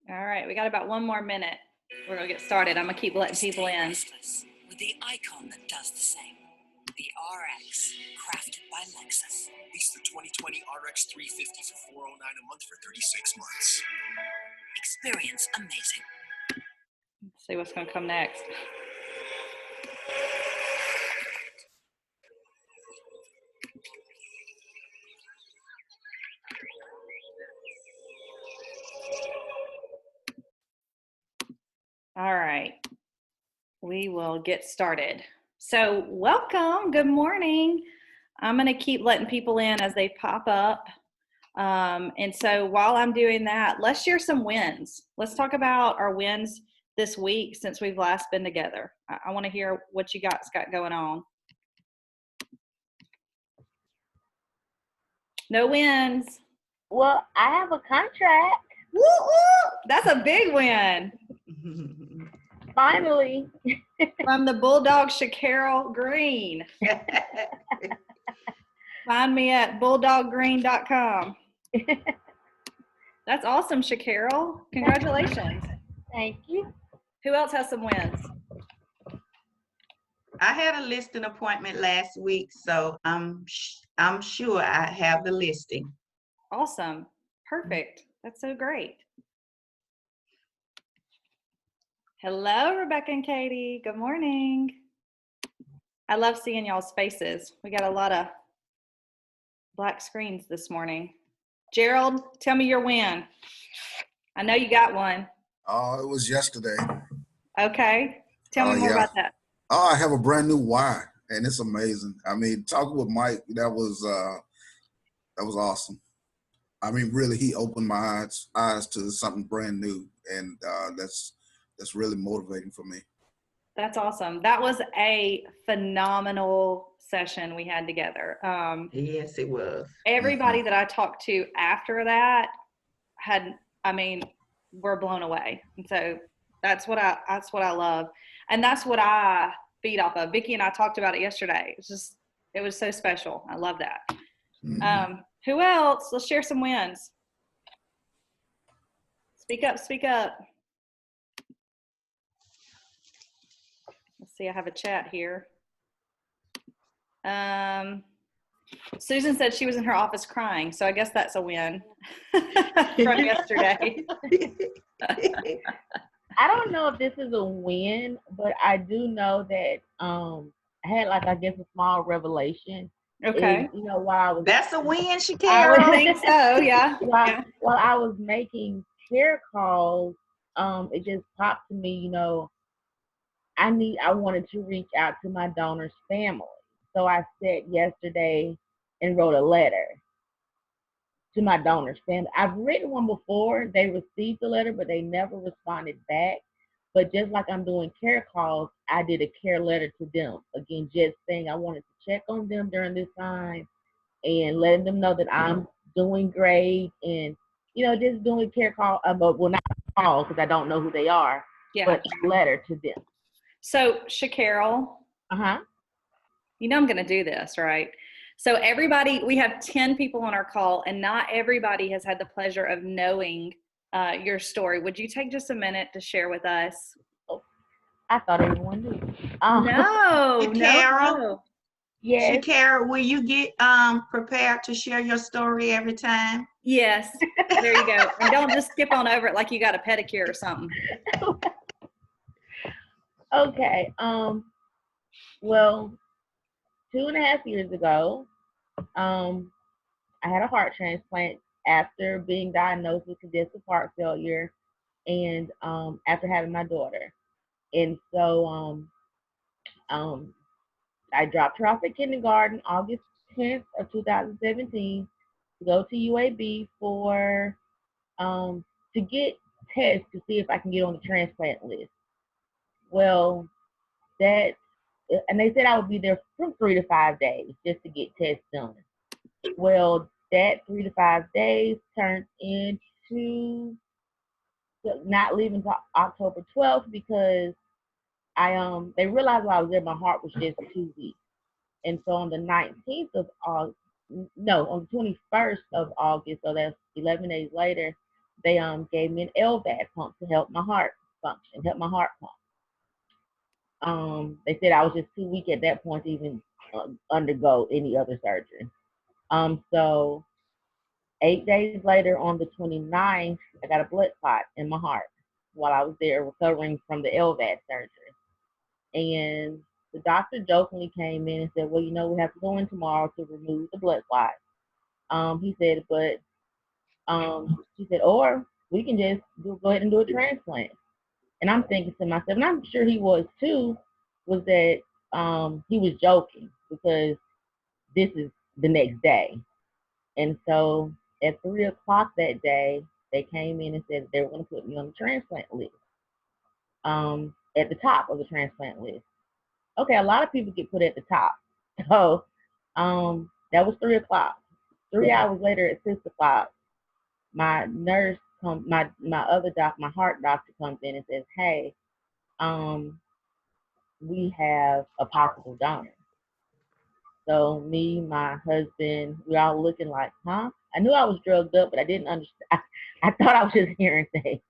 All right, we got about 1 more minute. We're gonna get started. I'm gonna keep letting people in. With the icon that does the same. The RX, crafted by Lexus. Lease the 2020 RX 350 for $409 a month for 36 months. Experience amazing. Let's see what's gonna come next. All right, we will get started. So welcome, good morning. I'm gonna keep letting people in as they pop up. And so while I'm doing that, let's share some wins. Let's talk about our wins this week since we've last been together. I wanna hear what you guys got going on. No wins. Well, I have a contract. Woo, woo. That's a big win. Finally. From the Bulldog Shacarol Green. Find me at bulldoggreen.com. That's awesome, Shacarol. Congratulations. Thank you. Who else has some wins? I had a listing appointment last week, so I'm sure I have the listing. Awesome. Perfect. That's so great. Hello, Rebecca and Katie. Good morning. I love seeing y'all's faces. We got a lot of black screens this morning. Gerald, tell me your win. I know you got one. Oh, it was yesterday. Okay. Tell me more about that. Oh, I have a brand new Y, and it's amazing. I mean, talking with Mike, that was awesome. I mean, really, he opened my eyes to something brand new, and that's really motivating for me. That's awesome. That was a phenomenal session we had together. Yes, it was. Everybody that I talked to after that were blown away. And so that's what I love. And that's what I feed off of. Vicki and I talked about it yesterday. It was so special. I love that. Mm-hmm. Who else? Let's share some wins. Speak up, speak up. Let's see, I have a chat here. Susan said she was in her office crying, so I guess that's a win from yesterday. I don't know if this is a win, but I do know that I had a small revelation. Okay. And, while that's a win, Shacarol. I would think so, yeah. While I was making care calls, it just popped to me, I wanted to reach out to my donor's family. So I sat yesterday and wrote a letter to my donor's family. I've written one before. They received the letter, but they never responded back. But just like I'm doing care calls, I did a care letter to them. Again, just saying I wanted to check on them during this time and letting them know that I'm doing great and, just doing care call, but well, not calls because I don't know who they are, Yeah. but a letter to them. So, Shacarol, Uh-huh. you know I'm going to do this, right? So everybody, we have 10 people on our call, and not everybody has had the pleasure of knowing your story. Would you take just a minute to share with us? I thought everyone did. No, Carol? no. Yes. Shakara, will you get prepared to share your story every time? Yes, there you go. And don't just skip on over it like you got a pedicure or something. Okay. Well, 2.5 years ago, I had a heart transplant after being diagnosed with congestive heart failure and after having my daughter. And so I dropped her off at kindergarten August 10th of 2017 to go to UAB for to get tests to see if I can get on the transplant list. Well, and they said I would be there from 3 to 5 days just to get tests done. Well, that 3 to 5 days turned into not leaving until October 12th because they realized while I was there my heart was just too weak. And so on the 19th of August, no, on the 21st of August, so that's 11 days later, they gave me an LVAD pump to help my heart function, help my heart pump. They said I was just too weak at that point to even undergo any other surgery. So 8 days later, on the 29th, I got a blood clot in my heart while I was there recovering from the LVAD surgery. And the doctor jokingly came in and said, well, we have to go in tomorrow to remove the blood clot. He said, but she said, or we can just go ahead and do a transplant. And I'm thinking to myself, and I'm sure he was too, was that he was joking because this is the next day. And so at 3 o'clock that day, they came in and said they were going to put me on the transplant list, at the top of the transplant list. Okay, a lot of people get put at the top. So that was 3 o'clock. 3 hours later at 6 o'clock, my nurse my other doc, my heart doctor comes in and says, hey, we have a possible donor. So me, my husband, we all looking like, huh? I knew I was drugged up, but I didn't understand. I thought I was just hearing things.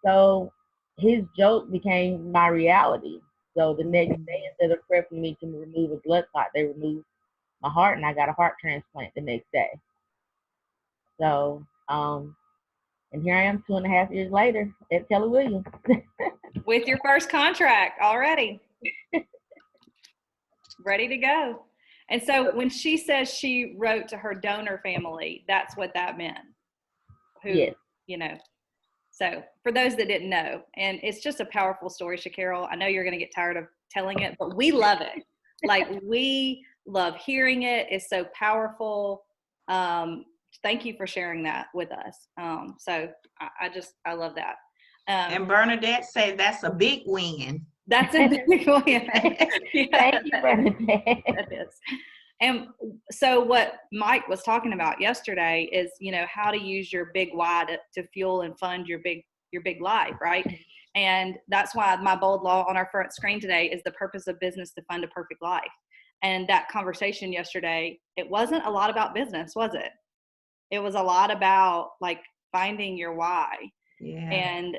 So his joke became my reality. So the next day, instead of prepping me to remove a blood clot, they removed my heart, and I got a heart transplant the next day. So, and here I am 2.5 years later at Keller Williams. With your first contract already. Ready to go. And so when she says she wrote to her donor family, that's what that meant. Who, yes. So for those that didn't know, and it's just a powerful story, Shacarol. I know you're going to get tired of telling it, but we love it. Like, we love hearing it. It's so powerful. Thank you for sharing that with us. So I love that. And Bernadette said that's a big win. That's a big win. Yeah, thank you, Bernadette. That is. And so what Mike was talking about yesterday is, how to use your big why to fuel and fund your big life, right? And that's why my bold law on our front screen today is the purpose of business to fund a perfect life. And that conversation yesterday, it wasn't a lot about business, was it? It was a lot about like finding your why. Yeah. And,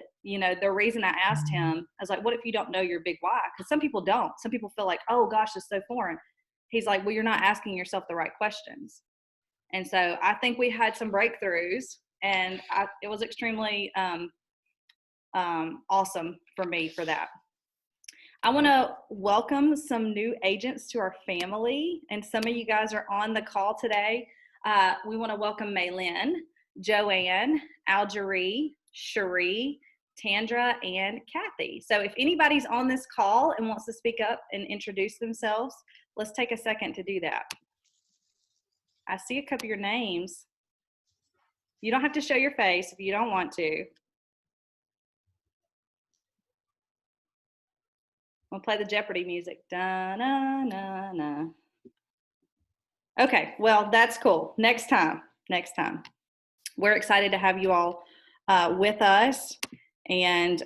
the reason I asked him, I was like, what if you don't know your big why? Because some people don't. Some people feel like, oh gosh, it's so foreign. He's like, well, you're not asking yourself the right questions. And so I think we had some breakthroughs, and it was extremely awesome for me for that. I want to welcome some new agents to our family, and some of you guys are on the call today. We want to welcome Maylin, Joanne, Algerie, Cherie, Tandra, and Kathy. So if anybody's on this call and wants to speak up and introduce themselves, let's take a second to do that. I see a couple of your names. You don't have to show your face if you don't want to. We'll play the Jeopardy music. Da, na, na, na. Okay, well, that's cool. Next time. We're excited to have you all with us. And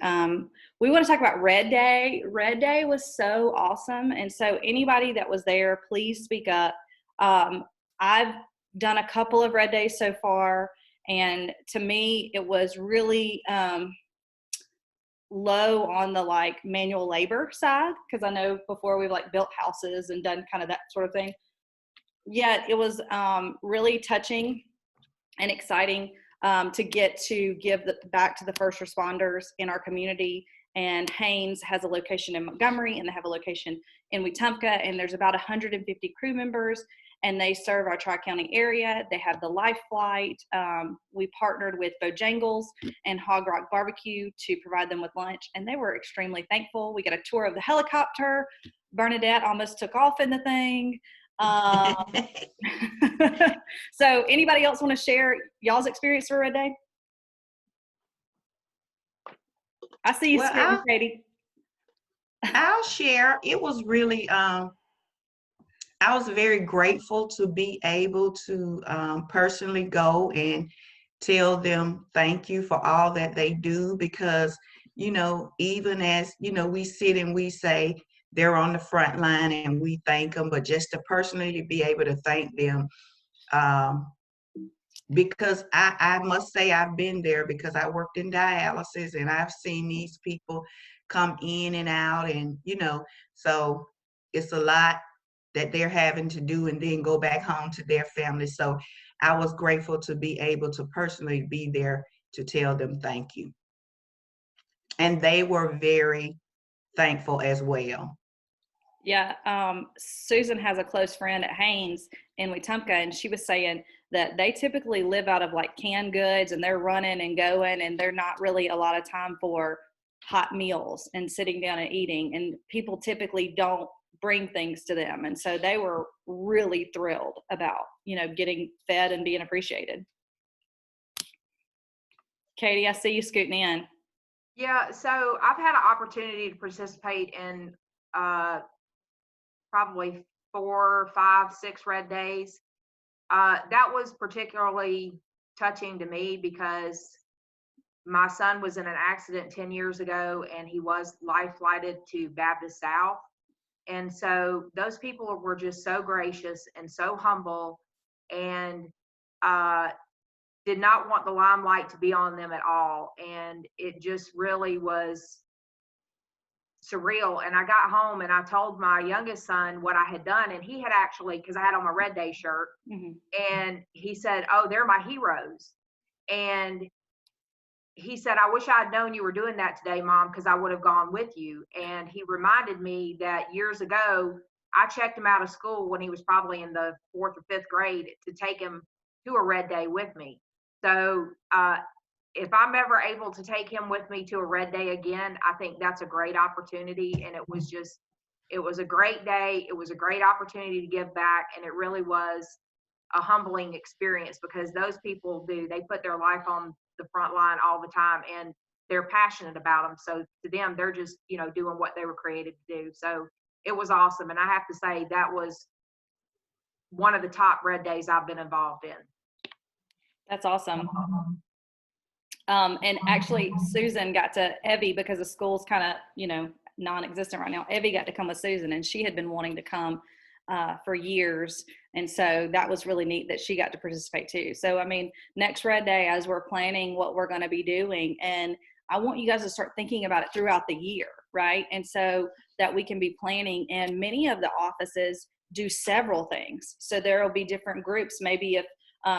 we want to talk about Red Day. Red Day was so awesome. And so anybody that was there, please speak up. I've done a couple of Red Days so far. And to me, it was really low on the like manual labor side. Cause I know before we've like built houses and done kind of that sort of thing. Yet it was really touching and exciting to get to give back to the first responders in our community. And Haynes has a location in Montgomery, and they have a location in Wetumpka, and there's about 150 crew members, and they serve our Tri-County area. They have the Life Flight. We partnered with Bojangles and Hog Rock Barbecue to provide them with lunch, and they were extremely thankful. We got a tour of the helicopter. Bernadette almost took off in the thing. So anybody else want to share y'all's experience for Red Day? I see you, Well, Katie. I'll share. It was really, I was very grateful to be able to personally go and tell them thank you for all that they do, because, even as, we sit and we say they're on the front line and we thank them, but just to personally be able to thank them, because I must say I've been there, because I worked in dialysis and I've seen these people come in and out, and so it's a lot that they're having to do and then go back home to their family. So I was grateful to be able to personally be there to tell them thank you. And they were very thankful as well. Yeah, Susan has a close friend at Haynes in Wetumpka, and she was saying that they typically live out of like canned goods, and they're running and going, and they're not really a lot of time for hot meals and sitting down and eating, and people typically don't bring things to them. And so they were really thrilled about, getting fed and being appreciated. Katie, I see you scooting in. Yeah, so I've had an opportunity to participate in probably 4, 5, 6 Red Days. That was particularly touching to me because my son was in an accident 10 years ago, and he was life flighted to Baptist South. And so those people were just so gracious and so humble, and did not want the limelight to be on them at all. And it just really was surreal. And I got home and I told my youngest son what I had done, and he had actually, because I had on my Red Day shirt, and he said, "Oh, they're my heroes." And he said, "I wish I had known you were doing that today, Mom, because I would have gone with you." And he reminded me that years ago, I checked him out of school when he was probably in the 4th or 5th grade to take him to a Red Day with me. So if I'm ever able to take him with me to a Red Day again, I think that's a great opportunity. And it was a great day. It was a great opportunity to give back. And it really was a humbling experience, because those people they put their life on the front line all the time, and they're passionate about them. So to them, they're just, doing what they were created to do. So it was awesome. And I have to say that was one of the top Red Days I've been involved in. That's awesome. And actually Susan got to, Evie, because the school's kind of, non-existent right now, Evie got to come with Susan, and she had been wanting to come for years. And so that was really neat that she got to participate too. So, I mean, next Red Day, as we're planning what we're going to be doing, and I want you guys to start thinking about it throughout the year, right? And so that we can be planning, and many of the offices do several things. So there will be different groups. Maybe if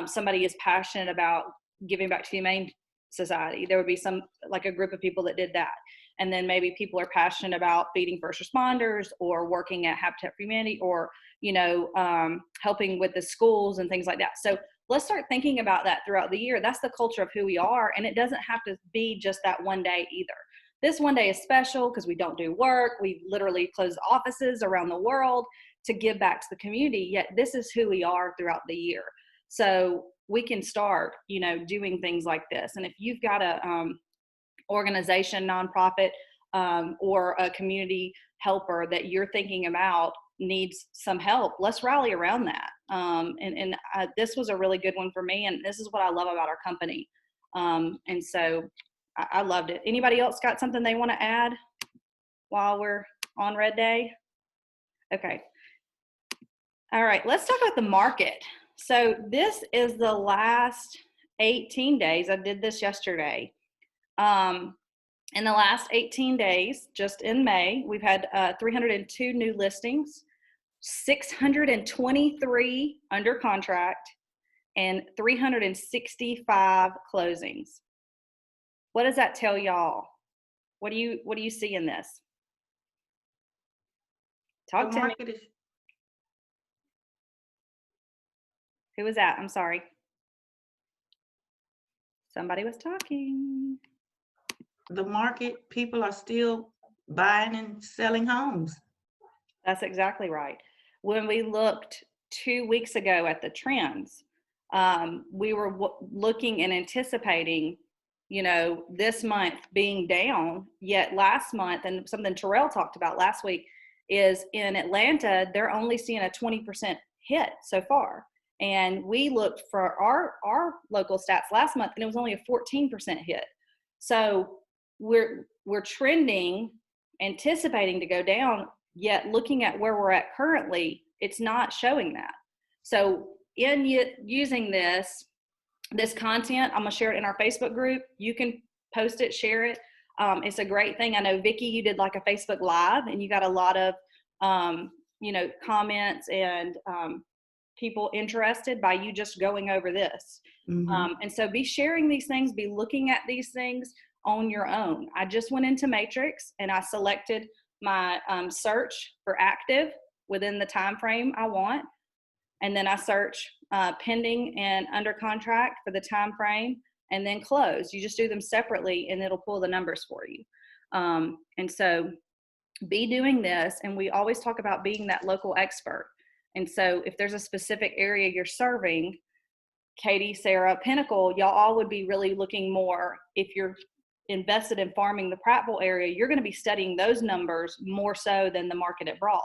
somebody is passionate about giving back to the Humane Society, there would be like a group of people that did that. And then maybe people are passionate about feeding first responders, or working at Habitat for Humanity, or, helping with the schools and things like that. So let's start thinking about that throughout the year. That's the culture of who we are. And it doesn't have to be just that one day either. This one day is special because we don't do work. We literally close offices around the world to give back to the community. Yet this is who we are throughout the year. So we can start, doing things like this. And if you've got a organization, nonprofit, or a community helper that you're thinking about needs some help, let's rally around that. This was a really good one for me, and this is what I love about our company. And so I loved it. Anybody else got something they want to add while we're on Red Day? Okay. All right, let's talk about the market. So this is the last 18 days. I did this yesterday. In the last 18 days, just in May, we've had 302 new listings, 623 under contract, and 365 closings. What does that tell y'all? What do you see in this? Talk to me. Who was that? I'm sorry. Somebody was talking. The market, people are still buying and selling homes. That's exactly right. When we looked 2 weeks ago at the trends, we were looking and anticipating, this month being down, yet last month, and something Terrell talked about last week, is in Atlanta, they're only seeing a 20% hit so far. And we looked for our local stats last month, and it was only a 14% hit. So we're trending, anticipating to go down, yet looking at where we're at currently, it's not showing that. So in using this content, I'm gonna share it in our Facebook group. You can post it, share it. It's a great thing. I know, Vicki, you did like a Facebook Live, and you got a lot of, comments and people interested by you just going over this. Mm-hmm. And so be sharing these things, be looking at these things on your own. I just went into Matrix and I selected my search for active within the time frame I want. And then I search pending and under contract for the time frame, and then close. You just do them separately and it'll pull the numbers for you. And so be doing this. And we always talk about being that local expert. And so if there's a specific area you're serving, Katie, Sarah, Pinnacle, y'all all would be really looking more, if you're invested in farming the Prattville area, you're going to be studying those numbers more so than the market at Broad.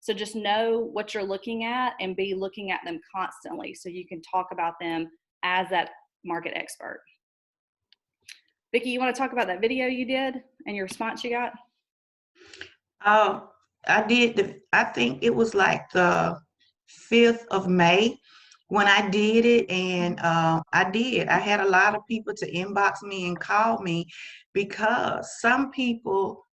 So just know what you're looking at and be looking at them constantly so you can talk about them as that market expert. Vicki, you want to talk about that video you did and your response you got? I did. I think it was like the 5th of May when I did it, and I had a lot of people to inbox me and call me, because some people,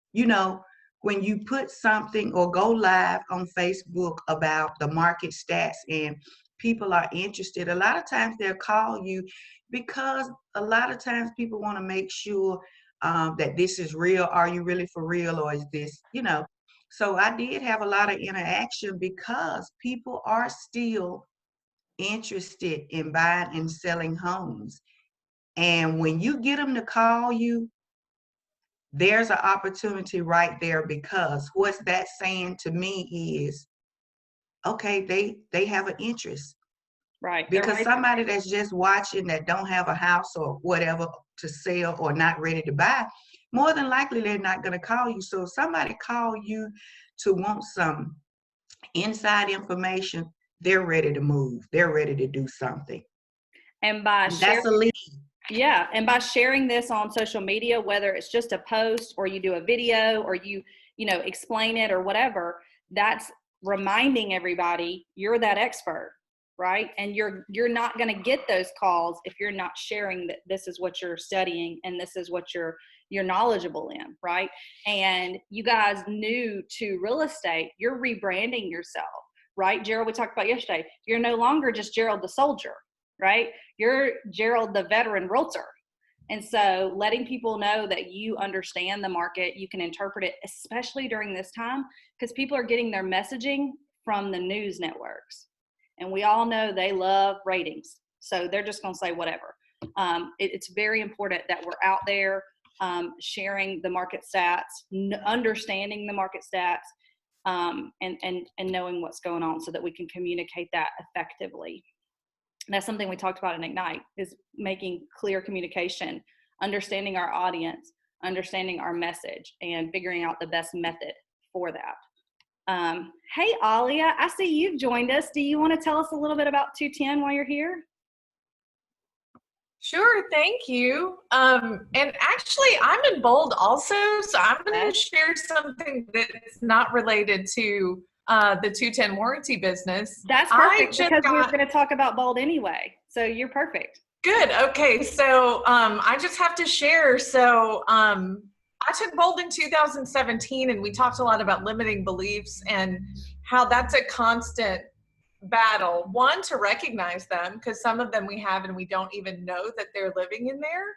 when you put something or go live on Facebook about the market stats and people are interested, a lot of times they'll call you, because a lot of times people want to make sure that this is real. Are you really for real, or is this, So I did have a lot of interaction, because people are still interested in buying and selling homes. And when you get them to call you, there's an opportunity right there, because what's that saying to me is, okay, they have an interest. Right. Because somebody that's just watching, that don't have a house or whatever to sell or not ready to buy, more than likely they're not going to call you. So if somebody call you to want some inside information, they're ready to move. They're ready to do something. And that's a lead. Yeah. And by sharing this on social media, whether it's just a post or you do a video or you explain it or whatever, that's reminding everybody you're that expert, right? And you're not going to get those calls if you're not sharing that this is what you're studying and this is what you're knowledgeable in, right? And you guys new to real estate, you're rebranding yourself, right? Gerald, we talked about yesterday, you're no longer just Gerald the soldier, right? You're Gerald the veteran realtor. And so letting people know that you understand the market, you can interpret it, especially during this time, because people are getting their messaging from the news networks. And we all know they love ratings. So they're just going to say whatever. It's very important that we're out there sharing the market stats, understanding the market stats, and knowing what's going on so that we can communicate that effectively. And that's something we talked about in Ignite, is making clear communication, understanding our audience, understanding our message and figuring out the best method for that. Hey, Alia, I see you've joined us. Do you want to tell us a little bit about 210 while you're here? Sure, thank you. And actually, I'm in Bold also, so I'm going to share something that's not related to the 210 warranty business. That's perfect because we were going to talk about Bold anyway, so you're perfect. Good. Okay, so I just have to share. So I took Bold in 2017, and we talked a lot about limiting beliefs and how that's a constant battle. One, to recognize them, because some of them we have and we don't even know that they're living in there.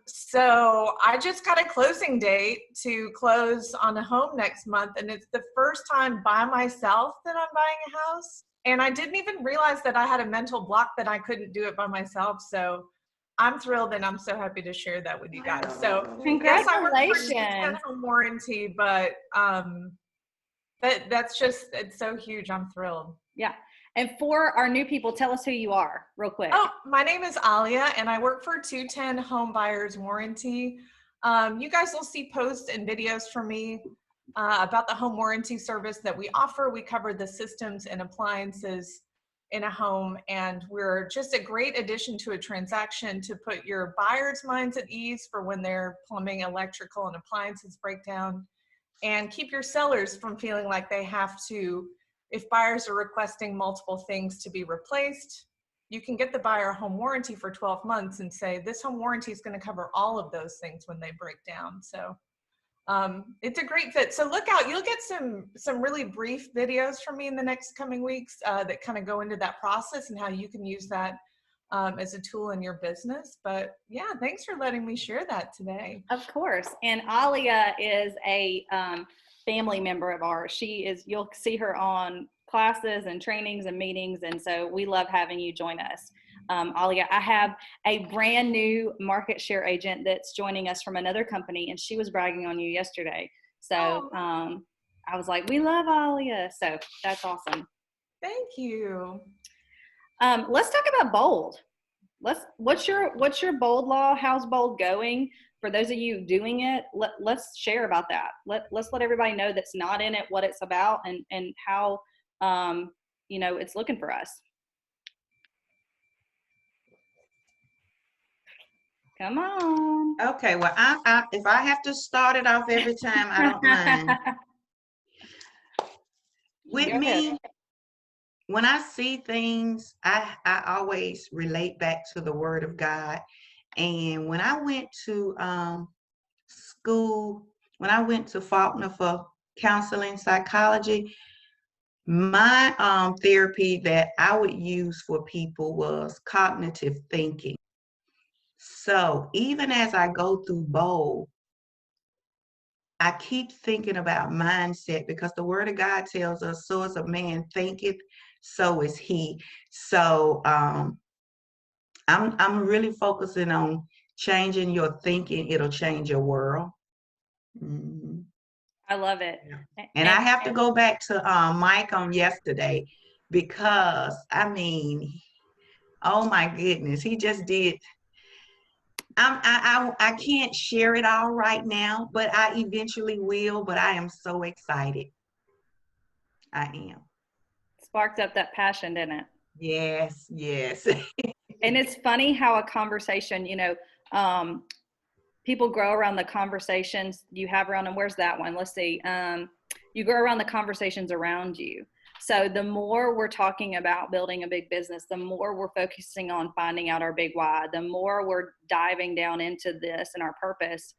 So I just got a closing date to close on a home next month, and it's the first time by myself that I'm buying a house. And I didn't even realize that I had a mental block that I couldn't do it by myself. So I'm thrilled, and I'm so happy to share that with you guys. So congratulations. Yes, I work for 210 home warranty, but that's just, it's so huge. I'm thrilled. Yeah. And for our new people, tell us who you are real quick. Oh, my name is Alia, and I work for 210 Home Buyers Warranty. You guys will see posts and videos from me about the home warranty service that we offer. We cover the systems and appliances in a home, and we're just a great addition to a transaction to put your buyers' minds at ease for when their plumbing, electrical, and appliances break down, and keep your sellers from feeling like they have to. If buyers are requesting multiple things to be replaced, you can get the buyer a home warranty for 12 months and say, this home warranty is going to cover all of those things when they break down. So it's a great fit. So look out, you'll get some really brief videos from me in the next coming weeks that kind of go into that process and how you can use that as a tool in your business. But yeah, thanks for letting me share that today. Of course. And Alia is a family member of ours. You'll see her on classes and trainings and meetings. And so we love having you join us. Alia, I have a brand new market share agent that's joining us from another company, and she was bragging on you yesterday. So I was like, we love Alia. So that's awesome. Thank you. Let's talk about Bold. What's your Bold law? How's Bold going? For those of you doing it, let's share about that. Let's let everybody know that's not in it what it's about and how it's looking for us. Come on. Okay, well, if I have to start it off every time, I don't mind. With me, when I see things, I always relate back to the Word of God. And when I went to school, when I went to Faulkner for counseling psychology, my therapy that I would use for people was cognitive thinking. So even as I go through Bold, I keep thinking about mindset, because the Word of God tells us, so as a man thinketh, so is he. So I'm really focusing on changing your thinking. It'll change your world. Mm-hmm. I love it. And I have to go back to Mike on yesterday, because I mean, oh my goodness, he just did. I can't share it all right now, but I eventually will. But I am so excited. I am. Sparked up that passion, didn't it? Yes, yes. And it's funny how a conversation, people grow around the conversations you have around them. Where's that one? Let's see. You grow around the conversations around you. So the more we're talking about building a big business, the more we're focusing on finding out our big why, the more we're diving down into this and our purpose,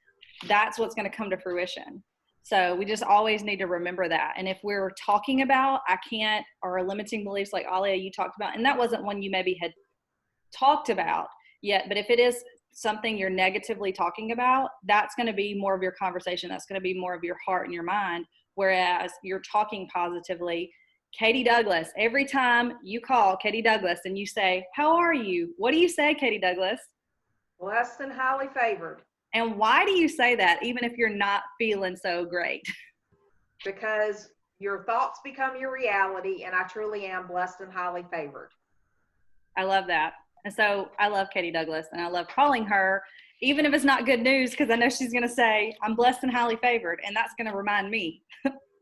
that's what's going to come to fruition. So we just always need to remember that. And if we're talking about, or limiting beliefs like Alia, you talked about, and that wasn't one you maybe had talked about yet, but if it is something you're negatively talking about, that's going to be more of your conversation. That's going to be more of your heart and your mind. Whereas you're talking positively. Katie Douglas, every time you call Katie Douglas and you say, how are you? What do you say, Katie Douglas? Blessed and highly favored. And why do you say that, even if you're not feeling so great? Because your thoughts become your reality, and I truly am blessed and highly favored. I love that. And so I love Katie Douglas, and I love calling her, even if it's not good news, because I know she's going to say, I'm blessed and highly favored. And that's going to remind me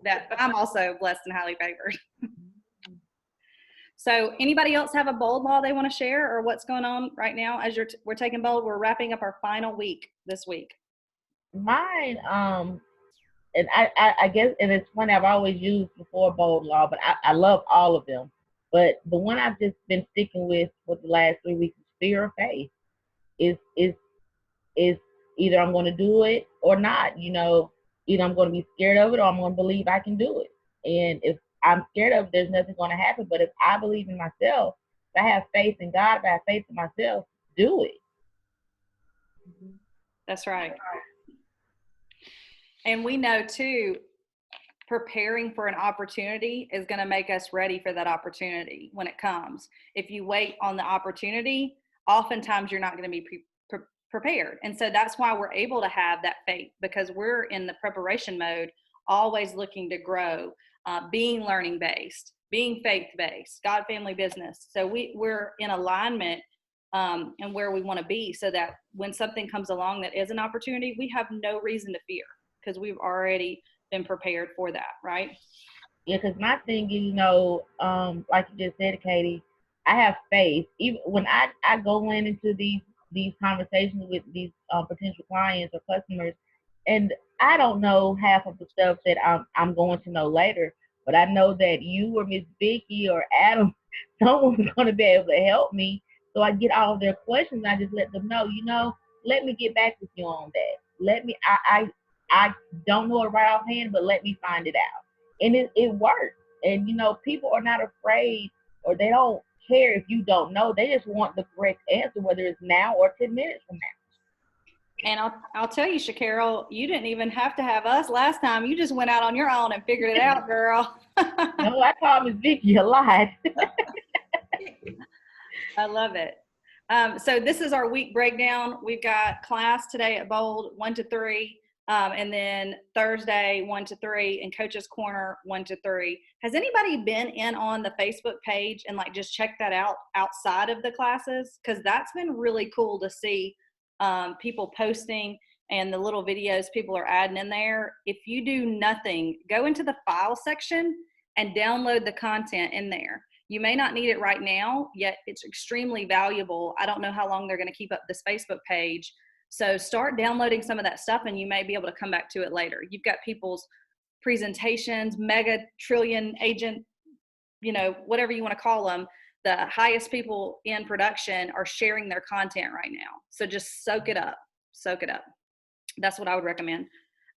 that I'm also blessed and highly favored. So anybody else have a bold law they want to share, or what's going on right now as we're taking bold? We're wrapping up our final week this week. Mine, and I guess, and it's funny, I've always used before bold law, but I love all of them. But the one I've just been sticking with for the last 3 weeks is fear of faith. Is either I'm going to do it or not. Either I'm going to be scared of it or I'm going to believe I can do it. And if I'm scared of it, there's nothing going to happen. But if I believe in myself, if I have faith in God, if I have faith in myself, do it. That's right. And we know too, preparing for an opportunity is going to make us ready for that opportunity when it comes. If you wait on the opportunity, oftentimes you're not going to be prepared. And so that's why we're able to have that faith, because we're in the preparation mode, always looking to grow, being learning based, being faith based, God, family, business. So we're in alignment and where we want to be, so that when something comes along that is an opportunity, we have no reason to fear, because we've already been prepared for that, right? Yeah, because my thing is, like you just said, Katie, I have faith. Even when I go into these conversations with these potential clients or customers, and I don't know half of the stuff that I'm going to know later, but I know that you or Miss Vicky or Adam, someone's going to be able to help me. So I get all of their questions. I just let them know, let me get back with you on that. I don't know it right offhand, but let me find it out. And it works. And, people are not afraid, or they don't care if you don't know. They just want the correct answer, whether it's now or 10 minutes from now. And I'll tell you, Shacarol, you didn't even have to have us last time. You just went out on your own and figured it out, girl. No, I call Miss Vicky a lot. I love it. So this is our week breakdown. We've got class today at Bold 1 to 3, and then Thursday 1 to 3, and Coach's Corner 1 to 3. Has anybody been in on the Facebook page and just check that out outside of the classes? Because that's been really cool to see people posting and the little videos people are adding in there. If you do nothing, go into the file section and download the content in there. You may not need it right now, yet it's extremely valuable. I don't know how long they're going to keep up this Facebook page. So start downloading some of that stuff, and you may be able to come back to it later. You've got people's presentations, mega trillion agent, whatever you want to call them. The highest people in production are sharing their content right now. So just soak it up. Soak it up. That's what I would recommend.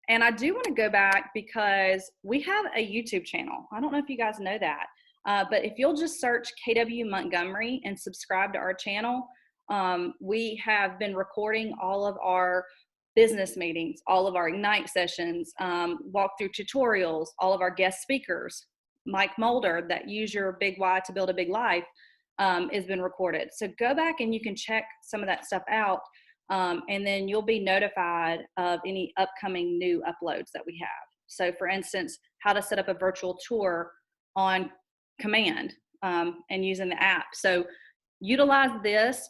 And I do want to go back, because we have a YouTube channel. I don't know if you guys know that. But if you'll just search KW Montgomery and subscribe to our channel, we have been recording all of our business meetings, all of our Ignite sessions, walkthrough tutorials, all of our guest speakers. Mike Mulder, that Use Your Big Why to Build a Big Life, has been recorded. So go back and you can check some of that stuff out, and then you'll be notified of any upcoming new uploads that we have. So for instance, how to set up a virtual tour on command and using the app. So utilize this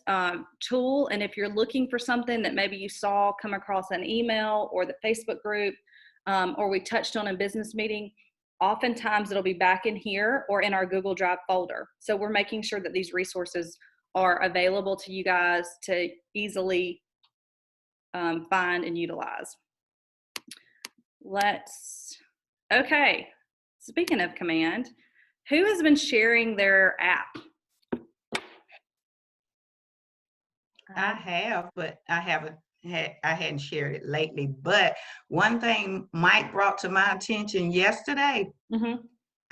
tool, and if you're looking for something that maybe you saw come across an email or the Facebook group, or we touched on a business meeting, oftentimes it'll be back in here or in our Google Drive folder. So we're making sure that these resources are available to you guys to easily find and utilize. Okay, speaking of command, who has been sharing their app? I have, but I hadn't shared it lately. But one thing Mike brought to my attention yesterday,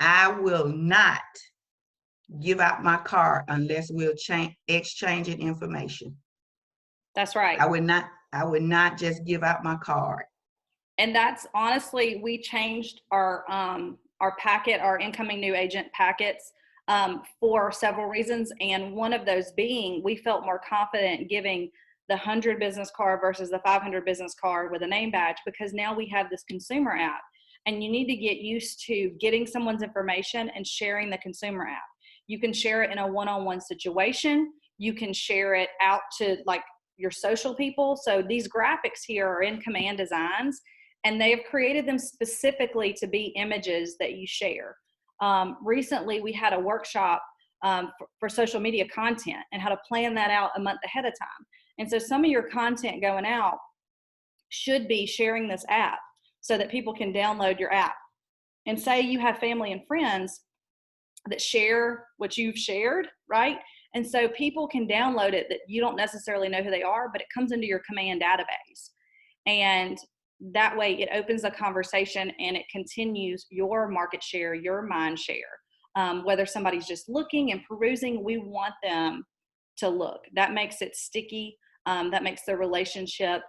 I will not give out my card unless we're exchanging information. That's right. I would not just give out my card. And that's honestly, we changed our packet, our incoming new agent packets, for several reasons. And one of those being, we felt more confident giving the 100 business card versus the 500 business card with a name badge, because now we have this consumer app, and you need to get used to getting someone's information and sharing the consumer app. You can share it in a one-on-one situation. You can share it out to your social people. So these graphics here are in Command Designs, and they have created them specifically to be images that you share. Recently, we had a workshop for social media content and how to plan that out a month ahead of time. And so some of your content going out should be sharing this app so that people can download your app. And say you have family and friends that share what you've shared, right? And so people can download it that you don't necessarily know who they are, but it comes into your Command database. And that way it opens a conversation and it continues your market share, your mind share. Whether somebody's just looking and perusing, we want them to look. That makes it sticky. That makes the relationship,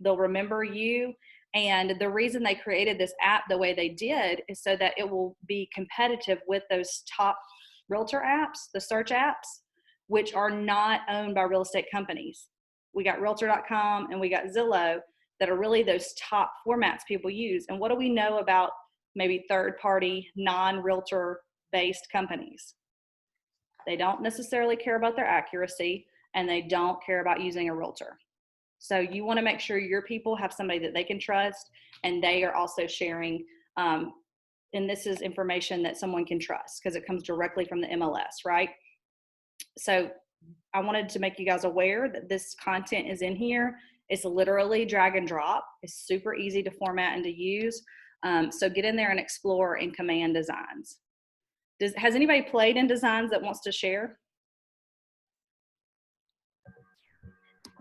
they'll remember you. And the reason they created this app the way they did is so that it will be competitive with those top realtor apps, the search apps, which are not owned by real estate companies. We got Realtor.com and we got Zillow that are really those top formats people use. And what do we know about maybe third-party, non-realtor based companies? They don't necessarily care about their accuracy, and they don't care about using a realtor. So you want to make sure your people have somebody that they can trust, and they are also sharing, and this is information that someone can trust because it comes directly from the MLS, right? So I wanted to make you guys aware that this content is in here. It's literally drag and drop. It's super easy to format and to use. So get in there and explore in Command Designs. Has anybody played in Designs that wants to share?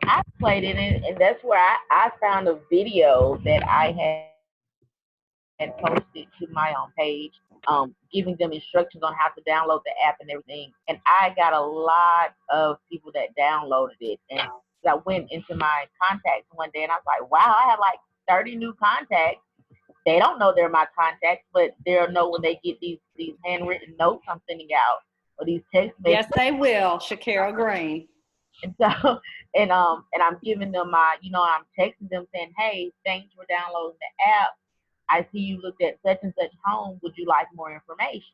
I played in it, and that's where I found a video that I had posted to my own page, giving them instructions on how to download the app and everything. And I got a lot of people that downloaded it. And I went into my contacts one day and I was like, wow, I have like 30 new contacts. They don't know they're my contacts, but they'll know when they get these handwritten notes I'm sending out or these text messages. Yes, they will, Shakira Green. And so, and I'm giving them my, I'm texting them saying, hey, thanks for downloading the app. I see you looked at such and such home. Would you like more information?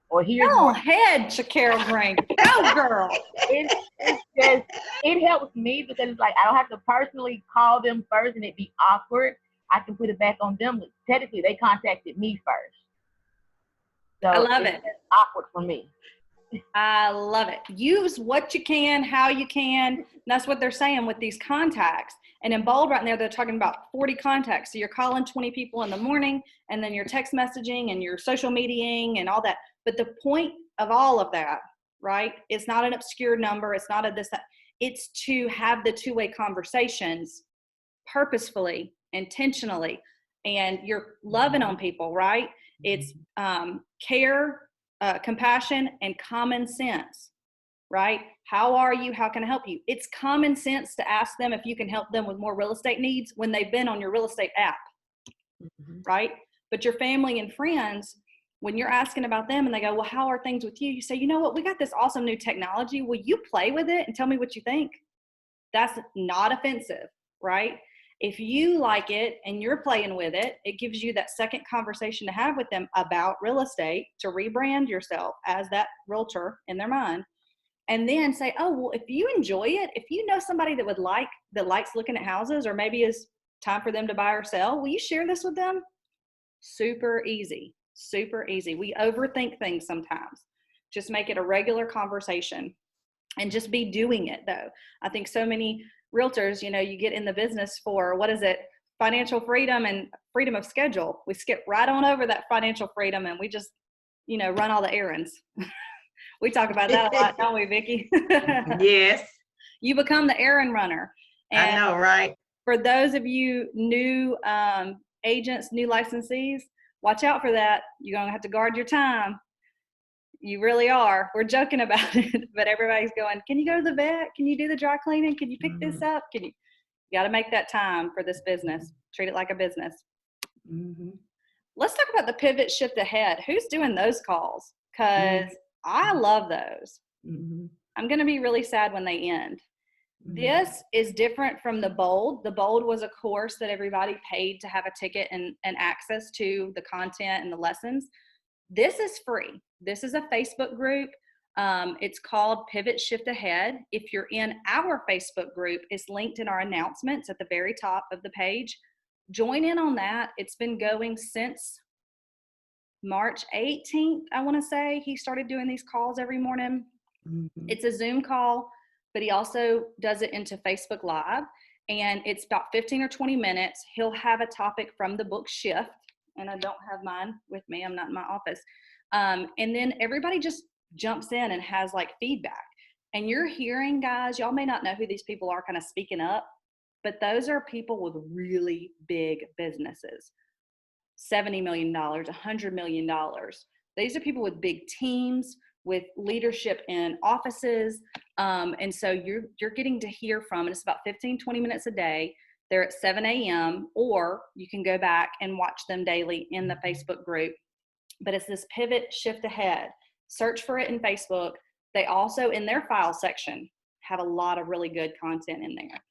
Or here's Go more. ahead, Shakira Green. Go, girl. It helps me because it's like I don't have to personally call them first and it be awkward. I can put it back on them. Technically, they contacted me first. So I love it. It's awkward for me. I love it. Use what you can, how you can. And that's what they're saying with these contacts. And in bold right now, they're talking about 40 contacts. So you're calling 20 people in the morning, and then you're text messaging and your social mediaing and all that. But the point of all of that, right? It's not an obscure number. It's not a this, that. It's to have the two-way conversations purposefully, intentionally, and you're loving on people, right? It's care, compassion, and common sense, right? How are you? How can I help you? It's common sense to ask them if you can help them with more real estate needs when they've been on your real estate app, right? But your family and friends, when you're asking about them and they go, well, how are things with you? You say, you know what? We got this awesome new technology. Will you play with it and tell me what you think? That's not offensive, right? If you like it and you're playing with it, it gives you that second conversation to have with them about real estate, to rebrand yourself as that realtor in their mind. And then say, oh, well, if you enjoy it, if you know somebody that likes looking at houses, or maybe is time for them to buy or sell, will you share this with them? Super easy, super easy. We overthink things sometimes. Just make it a regular conversation and just be doing it though. I think so many realtors, you get in the business for, financial freedom and freedom of schedule. We skip right on over that financial freedom and we just, run all the errands. We talk about that a lot, don't we, Vicki? Yes. You become the errand runner. And I know, right? For those of you new agents, new licensees, watch out for that. You're going to have to guard your time. You really are. We're joking about it, but everybody's going, can you go to the vet? Can you do the dry cleaning? Can you pick this up? You got to make that time for this business. Treat it like a business. Let's talk about the pivot shift ahead. Who's doing those calls? Because I love those. I'm going to be really sad when they end. This is different from the Bold. The Bold was a course that everybody paid to have a ticket and access to the content and the lessons. This is free. This is a Facebook group. It's called Pivot Shift Ahead. If you're in our Facebook group, it's linked in our announcements at the very top of the page. Join in on that. It's been going since March 18th, I want to say. He started doing these calls every morning. It's a Zoom call, but he also does it into Facebook Live, and it's about 15 or 20 minutes. He'll have a topic from the book Shift, and I don't have mine with me. I'm not in my office. And then everybody just jumps in and has like feedback. And you're hearing, guys, y'all may not know who these people are kind of speaking up, but those are people with really big businesses. $70 million, $100 million. These are people with big teams, with leadership in offices. And so you're getting to hear from, and it's about 15, 20 minutes a day. They're at 7 a.m., or you can go back and watch them daily in the Facebook group. But it's this Pivot Shift Ahead. Search for it in Facebook. They also, in their file section, have a lot of really good content in there.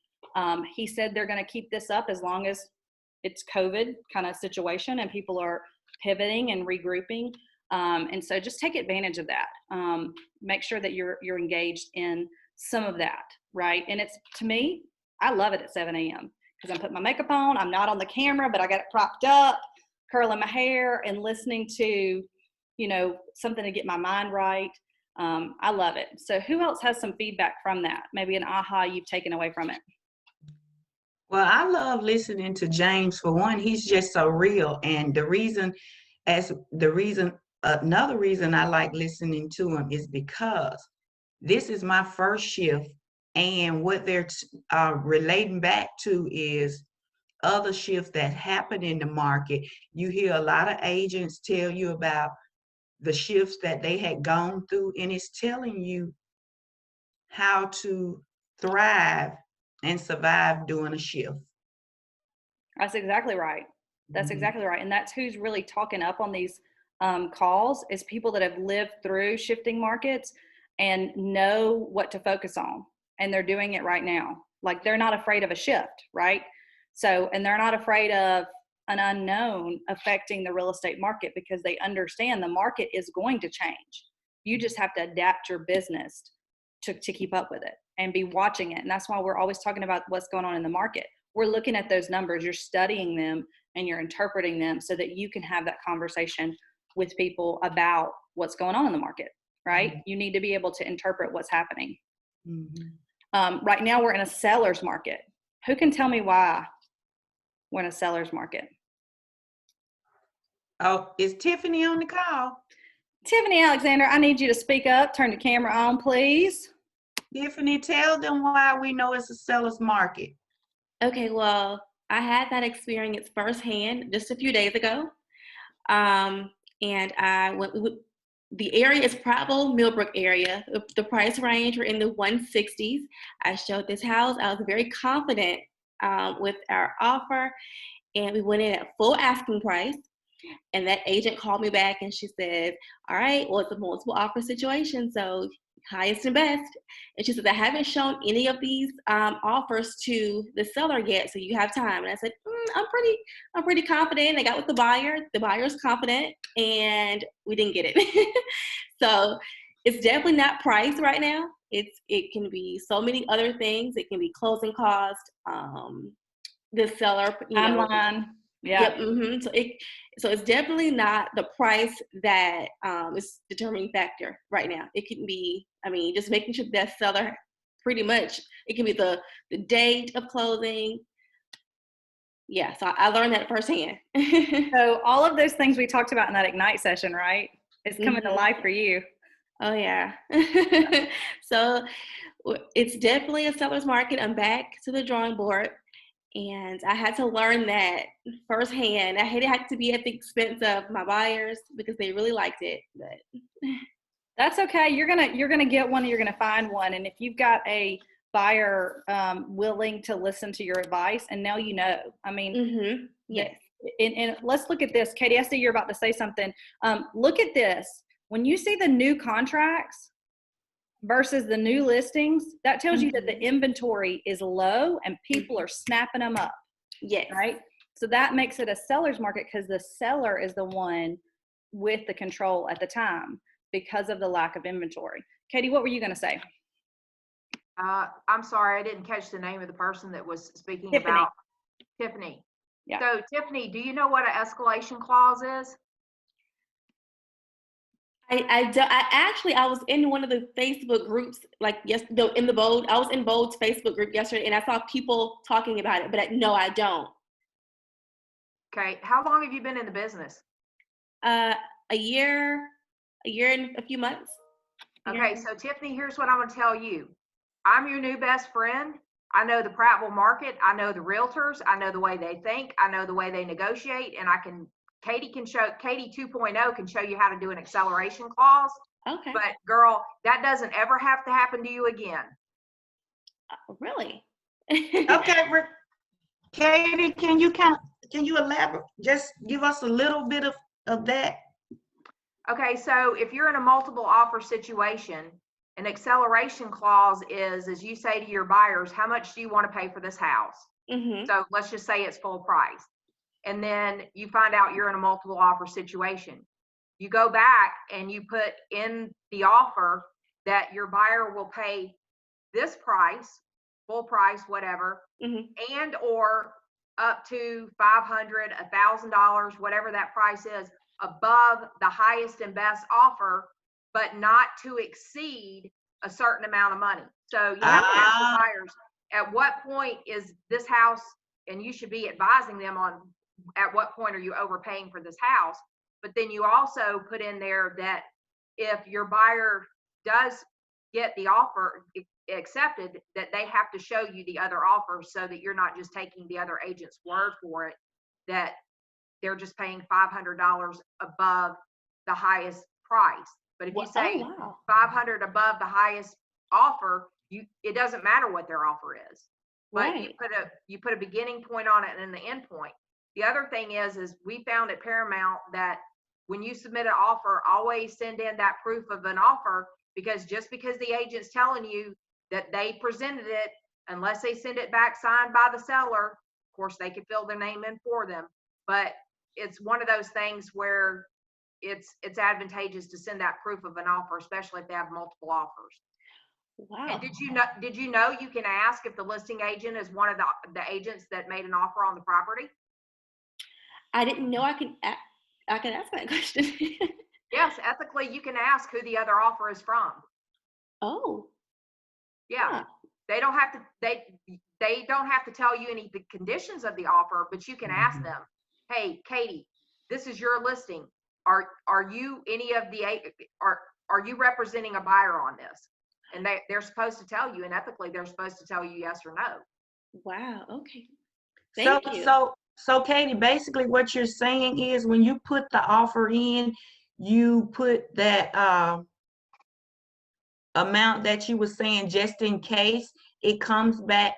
He said they're going to keep this up as long as it's COVID kind of situation and people are pivoting and regrouping. And so just take advantage of that. Make sure that you're engaged in some of that, right? And it's, to me, I love it at 7 a.m. because I'm putting my makeup on. I'm not on the camera, but I got it propped up, curling my hair and listening to, you know, something to get my mind right. I love it. So who else has some feedback from that? Maybe an aha you've taken away from it? Well, I love listening to James. For one, he's just so real. And another reason I like listening to him is because this is my first shift. And what they're relating back to is other shifts that happen in the market. You hear a lot of agents tell you about the shifts that they had gone through, and it's telling you how to thrive and survive during a shift. That's exactly right. That's exactly right. And that's who's really talking up on these calls, is people that have lived through shifting markets and know what to focus on. And they're doing it right now. Like, they're not afraid of a shift, right? So, and they're not afraid of an unknown affecting the real estate market, because they understand the market is going to change. You just have to adapt your business to keep up with it and be watching it. And that's why we're always talking about what's going on in the market. We're looking at those numbers, you're studying them and you're interpreting them so that you can have that conversation with people about what's going on in the market, right? You need to be able to interpret what's happening. Right now we're in a seller's market. Who can tell me why we're in a seller's market? Oh, is Tiffany on the call? Tiffany Alexander, I need you to speak up. Turn the camera on, please. Tiffany, tell them why we know it's a seller's market. Okay, well, I had that experience firsthand just a few days ago. And I went, the area is Prattville, Millbrook area. The price range were in the 160s. I showed this house. I was very confident with our offer, and we went in at full asking price. And that agent called me back and she said, all right, well, it's a multiple offer situation, so highest and best. And she said, I haven't shown any of these offers to the seller yet, so you have time. And I said, I'm pretty confident. I got with the buyer. The buyer's confident, and we didn't get it. So it's definitely not price right now. It can be so many other things. It can be closing cost, the seller, Timeline. Yeah. Yep, so it's definitely not the price that is the determining factor right now. It can be, just making sure that seller, pretty much, it can be the date of closing. Yeah, so I learned that firsthand. So all of those things we talked about in that Ignite session, right? It's coming to life for you. Oh, yeah. So it's definitely a seller's market. I'm back to the drawing board. And I had to learn that firsthand. I hated it had to be at the expense of my buyers because they really liked it. But that's okay. You're gonna get one. You're gonna find one. And if you've got a buyer willing to listen to your advice, and now you know. Yes. And let's look at this, Katie. I see you're about to say something. Look at this. When you see the new contracts versus the new listings, that tells you that the inventory is low and people are snapping them up. Yes. Right? So that makes it a seller's market because the seller is the one with the control at the time because of the lack of inventory. Katie, what were you going to say? I'm sorry, I didn't catch the name of the person that was speaking Tiffany. about Tiffany. Yeah. So Tiffany, do you know what an escalation clause is? I was in one of the Facebook groups, like in the Bold. I was in Bold's Facebook group yesterday, and I saw people talking about it. But no, I don't. Okay, how long have you been in the business? A year and a few months. Okay, so Tiffany, here's what I'm going to tell you. I'm your new best friend. I know the Prattville market. I know the realtors. I know the way they think. I know the way they negotiate, and Katie 2.0 can show you how to do an acceleration clause. Okay. But girl, that doesn't ever have to happen to you again. Really? Okay, Katie, can you elaborate? Just give us a little bit of that. Okay, so if you're in a multiple offer situation, an acceleration clause is, as you say to your buyers, how much do you want to pay for this house? Mm-hmm. So let's just say it's full price. And then you find out you're in a multiple offer situation. You go back and you put in the offer that your buyer will pay this price, full price, whatever, Mm-hmm. and or up to $500, $1,000, whatever that price is, above the highest and best offer, but not to exceed a certain amount of money. So you have to ask the buyers, at what point is this house, and you should be advising them on at what point are you overpaying for this house. But then you also put in there that if your buyer does get the offer accepted, that they have to show you the other offers so that you're not just taking the other agent's word for it, that they're just paying $500 above the highest price. But if you say 500 above the highest offer, it doesn't matter what their offer is. But Right. you put a beginning point on it and then the end point. The other thing is we found at Paramount that when you submit an offer, always send in that proof of an offer, because just because the agent's telling you that they presented it, unless they send it back signed by the seller, of course they could fill their name in for them. But it's one of those things where it's advantageous to send that proof of an offer, especially if they have multiple offers. Wow. And did you know you can ask if the listing agent is one of the agents that made an offer on the property? I didn't know I could ask that question. Yes, ethically you can ask who the other offer is from. Oh. Yeah. Huh. They don't have to tell you any of the conditions of the offer, but you can ask them, hey, Katie, this is your listing. Are you are you representing a buyer on this? And they're supposed to tell you, and ethically they're supposed to tell you yes or no. Wow. Okay. Thank you. So Katie, basically what you're saying is when you put the offer in, you put that amount that you were saying just in case it comes back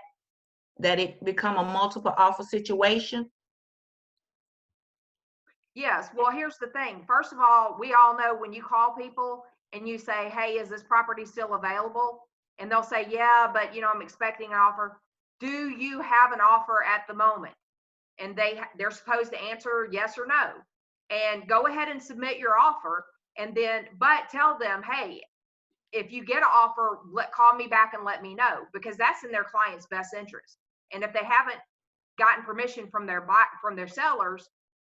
that it become a multiple offer situation. Yes. Well, here's the thing. First of all, we all know when you call people and you say, hey, is this property still available? And they'll say, yeah, but I'm expecting an offer. Do you have an offer at the moment? And they're supposed to answer yes or no. And go ahead and submit your offer. And then, but tell them, hey, if you get an offer, call me back and let me know, because that's in their client's best interest. And if they haven't gotten permission from their sellers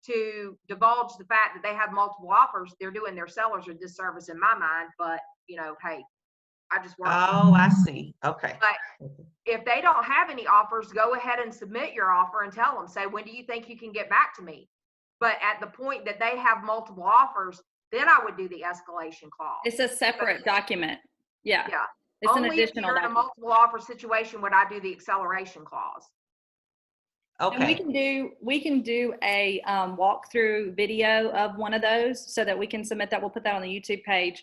to divulge the fact that they have multiple offers, they're doing their sellers a disservice in my mind. But hey, I just work. Oh, I see. Okay. But if they don't have any offers, go ahead and submit your offer and tell them, say, when do you think you can get back to me? But at the point that they have multiple offers, then I would do the escalation clause. It's a separate document. Yeah. Yeah. It's Only an additional if you're in a document. multiple offer situation would I do the acceleration clause. Okay. And we can do a walkthrough video of one of those so that we can submit that. We'll put that on the YouTube page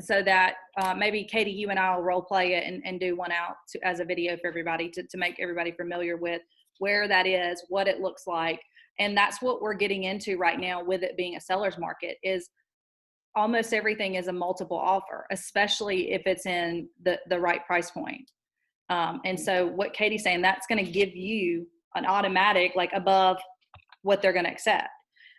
so that maybe Katie, you and I will role play it and do one out as a video for everybody to make everybody familiar with where that is, what it looks like. And that's what we're getting into right now with it being a seller's market, is almost everything is a multiple offer, especially if it's in the right price point. And so what Katie's saying, that's going to give you an automatic, like above what they're going to accept.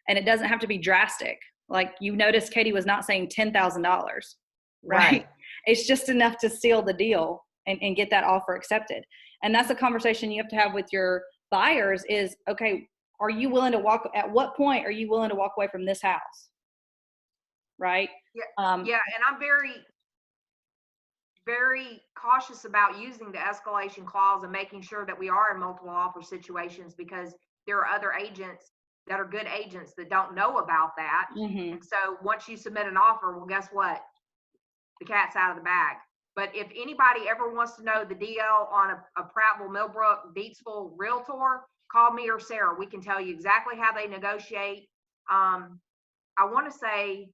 And it doesn't have to be drastic. Like you notice Katie was not saying $10,000, right? It's just enough to seal the deal and get that offer accepted. And that's a conversation you have to have with your buyers is, okay, are you willing to at what point are you willing to walk away from this house? Right? Yeah, yeah, and I'm very, very cautious about using the escalation clause and making sure that we are in multiple offer situations, because there are other agents that are good agents that don't know about that. Mm-hmm. And so once you submit an offer, well, guess what? The cat's out of the bag. But if anybody ever wants to know the DL on a Prattville, Millbrook, Deatsville realtor, call me or Sarah. We can tell you exactly how they negotiate. I want to say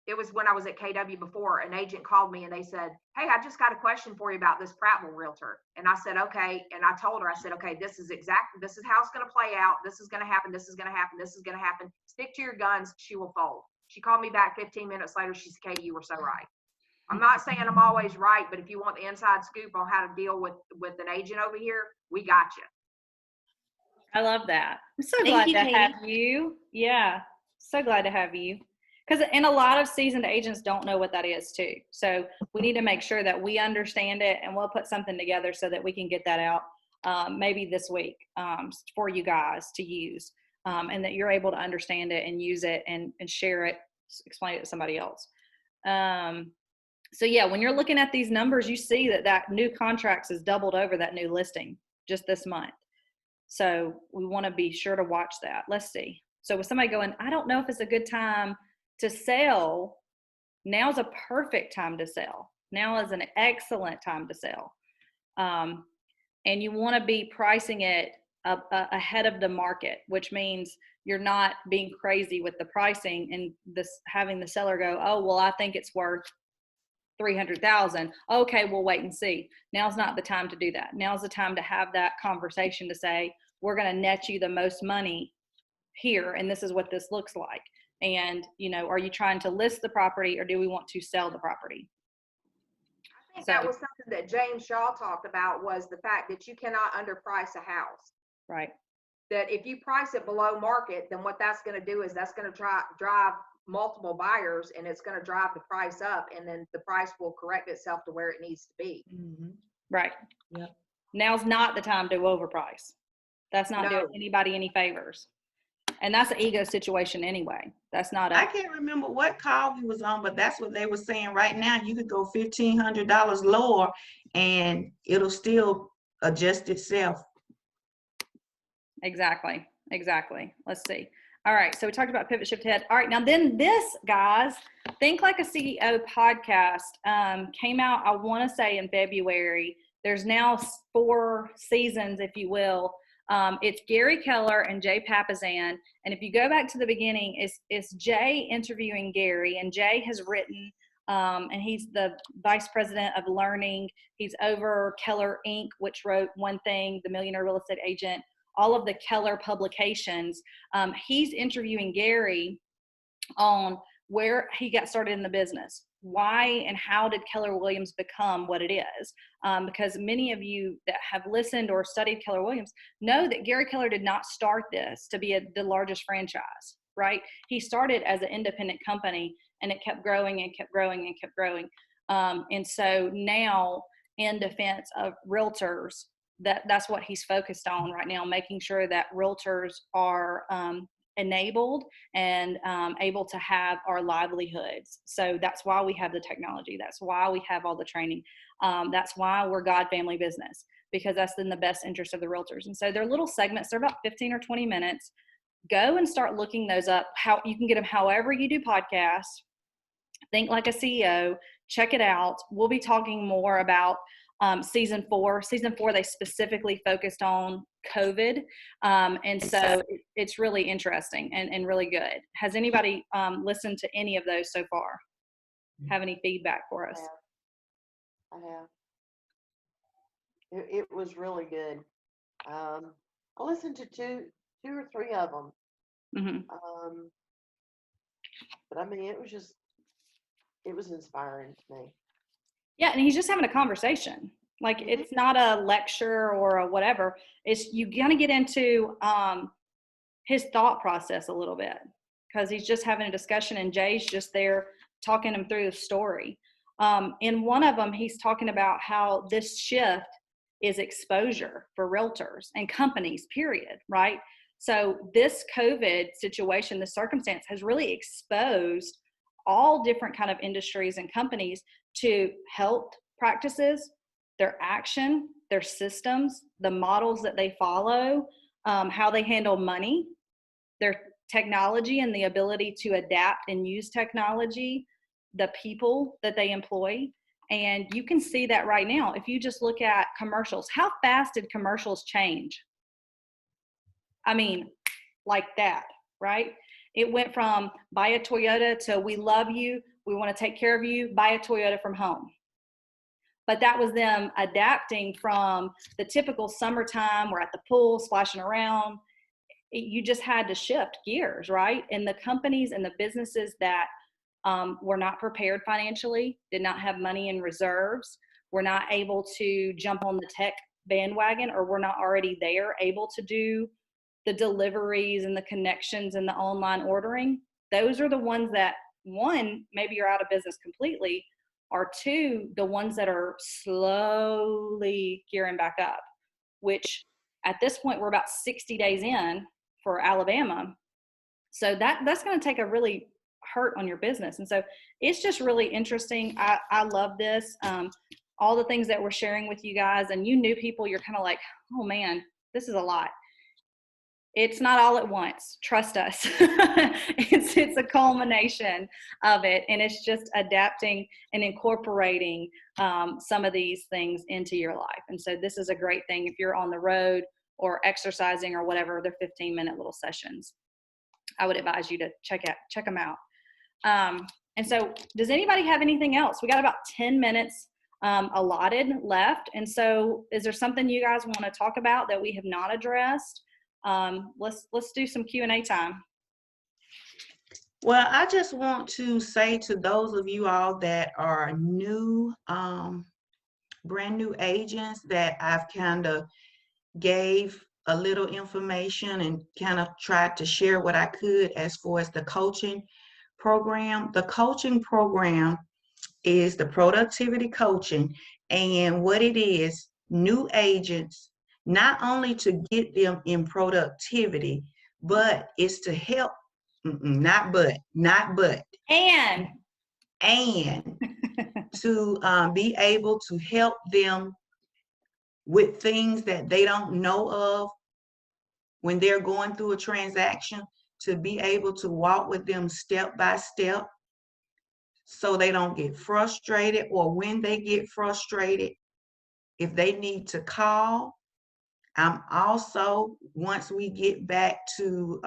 it was when I was at KW before, an agent called me and they said, hey, I just got a question for you about this Prattville realtor. And I said, okay. And I told her, I said, okay, this is how it's going to play out. This is going to happen. This is going to happen. This is going to happen. Stick to your guns. She will fold. She called me back 15 minutes later. She said, Katie, you were so right. I'm not saying I'm always right, but if you want the inside scoop on how to deal with an agent over here, we got you. I love that. I'm so Thank glad you, to Katie. have you. Yeah, so glad to have you. Because a lot of seasoned agents don't know what that is too. So we need to make sure that we understand it, and we'll put something together so that we can get that out maybe this week for you guys to use, and that you're able to understand it and use it and share it, explain it to somebody else. So yeah, when you're looking at these numbers, you see that new contracts is doubled over that new listing just this month. So we want to be sure to watch that. Let's see. So with somebody going, I don't know if it's a good time to sell, now's a perfect time to sell. Now is an excellent time to sell. And you want to be pricing it ahead of the market, which means you're not being crazy with the pricing and having the seller go, oh, well, I think it's worth $300,000. Okay, we'll wait and see. Now's not the time to do that. Now's the time to have that conversation to say, we're going to net you the most money here, and this is what this looks like. And, are you trying to list the property, or do we want to sell the property? I think that was something that James Shaw talked about, was the fact that you cannot underprice a house. Right. That if you price it below market, then what that's going to do is that's going to drive multiple buyers, and it's going to drive the price up, and then the price will correct itself to where it needs to be. Mm-hmm. Right. Yep. Now's not the time to overprice. That's not doing anybody any favors. And that's an ego situation anyway. That's not I can't remember what call we was on, but that's what they were saying. Right now, you could go $1,500 lower and it'll still adjust itself. Exactly. Let's see. All right. So we talked about pivot, shift, head. All right. Now then this, guys, Think Like a CEO podcast came out, I want to say in February. There's now 4 seasons, if you will. It's Gary Keller and Jay Papasan. And if you go back to the beginning, it's Jay interviewing Gary, and Jay has written, and he's the vice president of learning. He's over Keller Inc., which wrote One Thing, The Millionaire Real Estate Agent, all of the Keller publications. He's interviewing Gary on where he got started in the business. Why and how did Keller Williams become what it is? Because many of you that have listened or studied Keller Williams know that Gary Keller did not start this to be the largest franchise, right? He started as an independent company, and it kept growing and kept growing and kept growing. And so now, in defense of realtors, that's what he's focused on right now, making sure that realtors are enabled and able to have our livelihoods. So that's why we have the technology. That's why we have all the training. That's why we're God Family Business, because that's in the best interest of the realtors. And so they're little segments. They're about 15 or 20 minutes. Go and start looking those up. How you can get them however you do podcasts. Think Like a CEO. Check it out. We'll be talking more about season 4. Season 4, they specifically focused on COVID. And so it's really interesting and really good. Has anybody listened to any of those so far? Have any feedback for us? I have. It was really good. I listened to two or three of them. Mm-hmm. But I mean, it was inspiring to me. Yeah, and he's just having a conversation. Like, it's not a lecture or a whatever. It's you kind of get into his thought process a little bit, because he's just having a discussion and Jay's just there talking him through the story. In one of them, he's talking about how this shift is exposure for realtors and companies, period, right? So this COVID situation, this circumstance has really exposed all different kind of industries and companies to health practices, their action, their systems, the models that they follow, how they handle money, their technology and the ability to adapt and use technology, the people that they employ. And you can see that right now. If you just look at commercials, how fast did commercials change? I mean, like that, right? It went from buy a Toyota to we love you, we want to take care of you, buy a Toyota from home. But that was them adapting from the typical summertime, we're at the pool, splashing around. You just had to shift gears, right? And the companies and the businesses that were not prepared financially, did not have money in reserves, were not able to jump on the tech bandwagon, or were not already there able to do the deliveries and the connections and the online ordering. Those are the ones that, one, maybe you're out of business completely, or two, the ones that are slowly gearing back up, which at this point we're about 60 days in for Alabama. So that's going to take a really hurt on your business. And so it's just really interesting. I love this. All the things that we're sharing with you guys, and you new people, you're kind of like, oh man, this is a lot. It's not all at once. Trust us. It's a culmination of it. And it's just adapting and incorporating some of these things into your life. And so this is a great thing if you're on the road or exercising or whatever. They're 15-minute little sessions. I would advise you to check them out. And so does anybody have anything else? We got about 10 minutes allotted left. And so is there something you guys want to talk about that we have not addressed? Let's do some Q&A time. Well, I just want to say to those of you all that are new, brand new agents, that I've kind of gave a little information and kind of tried to share what I could as far as the coaching program. The coaching program is the productivity coaching, and what it is, new agents, not only to get them in productivity, but it's to help, and to be able to help them with things that they don't know of when they're going through a transaction, to be able to walk with them step by step so they don't get frustrated, or when they get frustrated, if they need to call. I'm also, once we get back to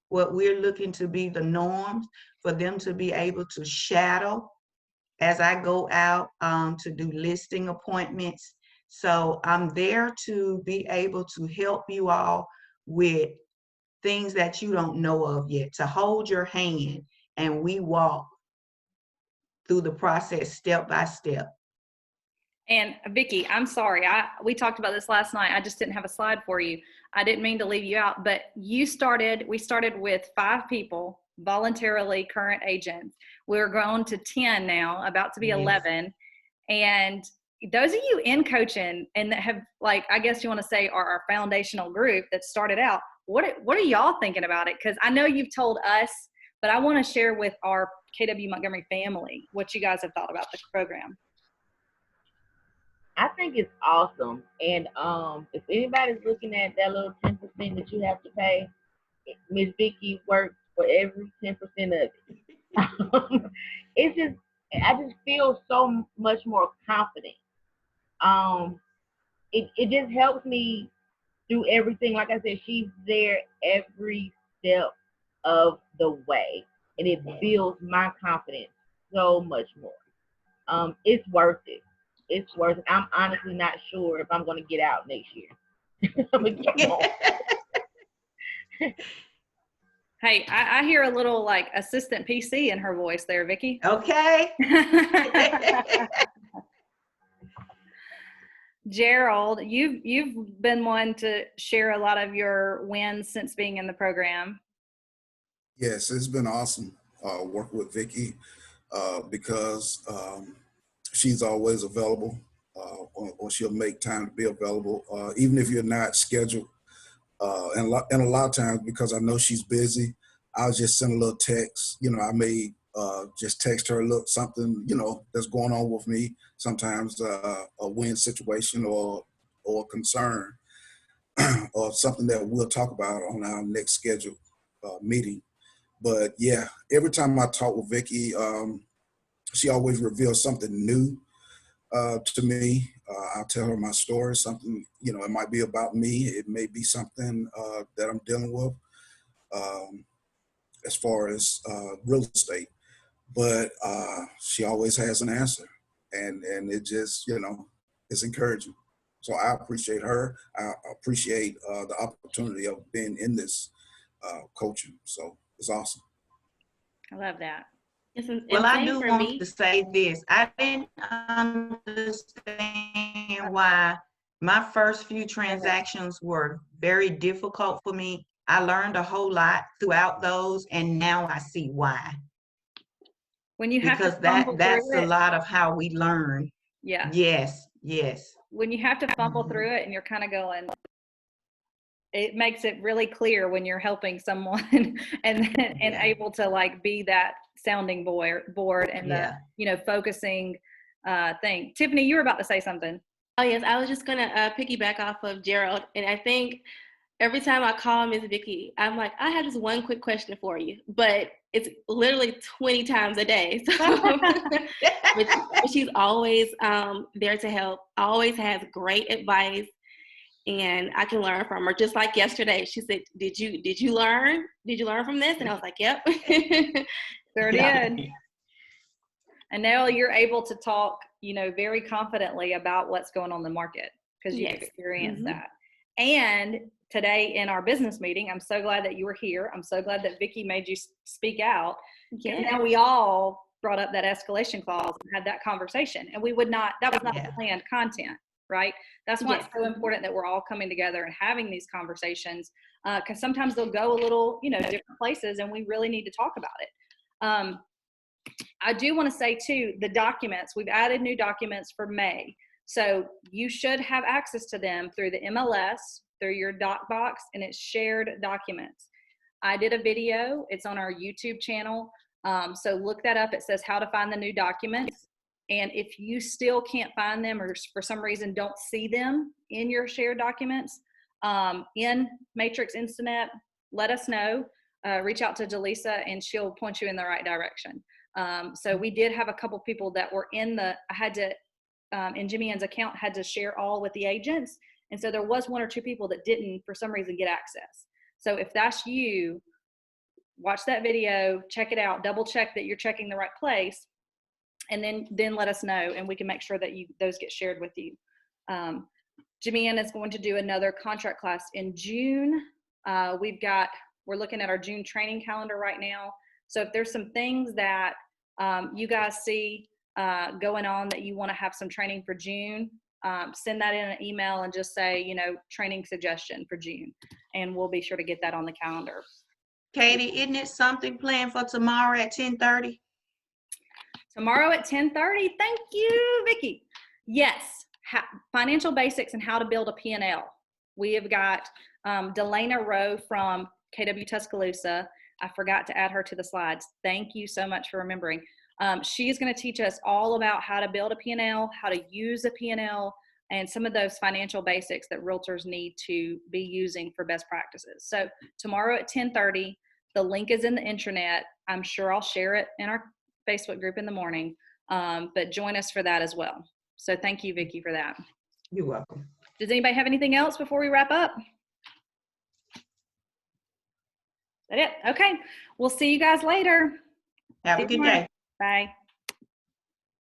what we're looking to be the norms, for them to be able to shadow as I go out to do listing appointments. So I'm there to be able to help you all with things that you don't know of yet, to hold your hand and we walk through the process step by step. And Vicki, I'm sorry, we talked about this last night. I just didn't have a slide for you. I didn't mean to leave you out, but we started with 5 people, voluntarily current agents. We're grown to 10 now, about to be 11. And those of you in coaching and that have, like, I guess you want to say, are our foundational group that started out, what are y'all thinking about it? Because I know you've told us, but I want to share with our KW Montgomery family what you guys have thought about the program. I think it's awesome. And if anybody's looking at that little 10% that you have to pay, Miss Vicki works for every 10% of it. It's just, I just feel so much more confident. It just helps me do everything. Like I said, she's there every step of the way, and it builds my confidence so much more. It's worth it. It's worth it. I'm honestly not sure if I'm going to get out next year. I'm gonna get home. Hey, I hear a little like assistant PC in her voice there, Vicki. Okay. Gerald, you've been one to share a lot of your wins since being in the program. Yes, it's been awesome working with Vicky because she's always available, or she'll make time to be available, even if you're not scheduled. And a lot of times, because I know she's busy, I'll just send a little text. I may just text her, look, something, that's going on with me. Sometimes a win situation or concern or something that we'll talk about on our next scheduled meeting. But yeah, every time I talk with Vicky, she always reveals something new to me. I'll tell her my story, something, it might be about me. It may be something that I'm dealing with as far as real estate. But she always has an answer. And it just, it's encouraging. So I appreciate her. I appreciate the opportunity of being in this coaching. So it's awesome. I love that. Well, I do want to say this. I didn't understand why my first few transactions were very difficult for me. I learned a whole lot throughout those, and now I see why. When you have because to fumble that's through a it, lot of how we learn. yeah. Yes. When you have to fumble through it and you're kind of going, it makes it really clear when you're helping someone and able to like be that sounding board and the focusing thing. Tiffany, you were about to say something. Oh yes, I was just gonna piggyback off of Gerald, and I think every time I call Ms. Vicky, I'm like, I have just one quick question for you, but it's literally 20 times a day. So, but she's always there to help. Always has great advice. And I can learn from her. Just like yesterday, she said, "Did you learn? Did you learn from this?" And I was like, "Yep." Sure did. And now you're able to talk, very confidently about what's going on in the market because you've experienced that. And today in our business meeting, I'm so glad that you were here. I'm so glad that Vicky made you speak out. Yeah. Now we all brought up that escalation clause and had that conversation, and that was not the planned content. Right? That's why it's so important that we're all coming together and having these conversations because sometimes they'll go a little, different places and we really need to talk about it. I do want to say too, the documents, we've added new documents for May. So you should have access to them through the MLS, through your doc box, and it's shared documents. I did a video, it's on our YouTube channel. So look that up. It says how to find the new documents. And if you still can't find them or for some reason don't see them in your shared documents in Matrix Instanet, let us know. Reach out to Jaleesa and she'll point you in the right direction. So we did have a couple people that were in Jimmy Ann's account, had to share all with the agents. And so there was one or two people that didn't, for some reason, get access. So if that's you, watch that video, check it out, double check that you're checking the right place. And then let us know, and we can make sure that those get shared with you. Jimmy Ann is going to do another contract class in June. We're looking at our June training calendar right now. So if there's some things that you guys see going on that you want to have some training for June, send that in an email and just say, training suggestion for June, and we'll be sure to get that on the calendar. Katie, isn't it something planned for tomorrow at 10:30? Tomorrow at 10:30. Thank you, Vicky. Yes, financial basics and how to build a P&L. We have got Delana Rowe from KW Tuscaloosa. I forgot to add her to the slides. Thank you so much for remembering. She is going to teach us all about how to build a P&L, how to use a P&L, and some of those financial basics that realtors need to be using for best practices. So tomorrow at 10:30, the link is in the intranet. I'm sure I'll share it in our Facebook group in the morning, but join us for that as well. So thank you, Vicky, for that. You're welcome. Does anybody have anything else before we wrap up? Is that it? Okay. We'll see you guys later. Have a good day. Bye.